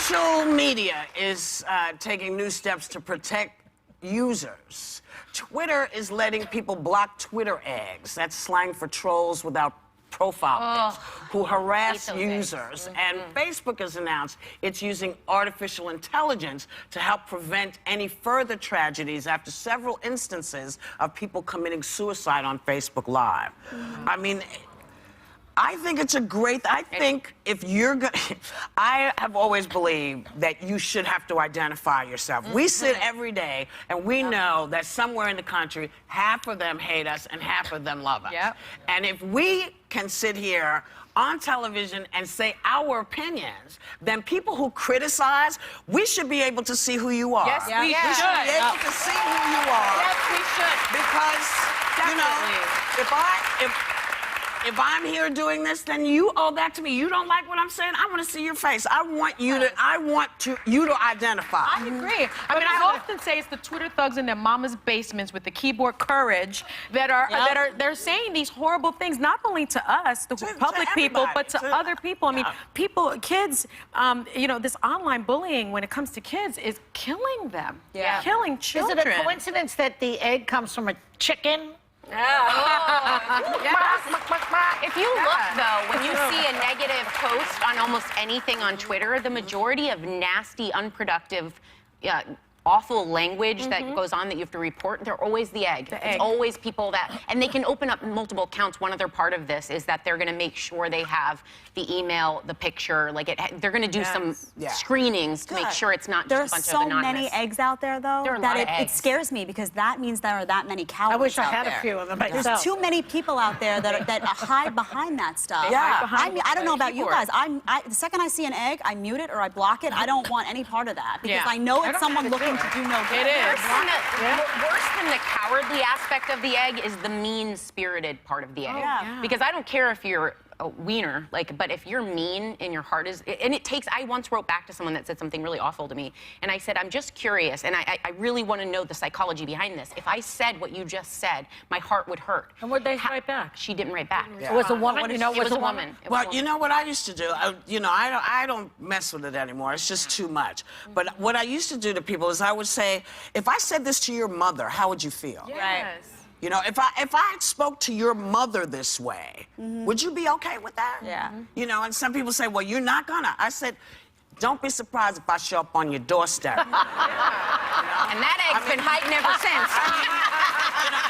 Social media is taking new steps to protect users. Twitter is letting people block Twitter eggs. That's slang for trolls without profile pics who harass users. And Facebook has announced it's using artificial intelligence to help prevent any further tragedies after several instances of people committing suicide on Facebook Live. I mean, I think it's a great, I think if you're going I have always believed that you should have to identify yourself. We sit every day and we know that somewhere in the country, half of them hate us and half of them love us. And if we can sit here on television and say our opinions, then people who criticize, we should be able to see who you are. Yes, we We should be able to see who you are. Yes, we should. Because, you know, if I'm here doing this, then you owe that to me. You don't like what I'm saying? I want to see your face. I want you to identify. I agree. I mean, I often say it's the Twitter thugs in their mama's basements with the keyboard courage that they're saying these horrible things, not only to us, the public people, but to other people. I mean, kids, you know, this online bullying when it comes to kids is killing them. Killing children. Is it a coincidence that the egg comes from a chicken? If you look, though, when you see a negative post on almost anything on Twitter, the majority of nasty, unproductive, awful language that goes on that you have to report, they're always the egg. It's always people that, and they can open up multiple accounts. One other part of this is that they're going to make sure they have the email, the picture, like they're going to do some screenings to make sure it's not just a bunch of anonymous. There are so many eggs out there, though, that it scares me because that means there are that many cowards. I wish I out had there. a few of them There's myself. too many people out there that hide behind that stuff. I mean, I don't know about you guys. The second I see an egg, I mute it or I block it. I don't want any part of that because I know it's someone looking to do no good. Worse than the cowardly aspect of the egg is the mean-spirited part of the egg. Because I don't care if you're a wiener, but if you're mean and your heart is, and it takes, I once wrote back to someone that said something really awful to me, and I said, I'm just curious, and I really want to know the psychology behind this. If I said what you just said, my heart would hurt. And would they write back? She didn't write back. It was a woman? You know, it was a woman. Well, you know what I used to do? You know, I don't mess with it anymore. It's just too much. But what I used to do to people is I would say, if I said this to your mother, how would you feel? You know, if I spoke to your mother this way, would you be okay with that? You know, and some people say, well, you're not gonna. I said, don't be surprised if I show up on your doorstep. And that egg's been hiding ever since. You know,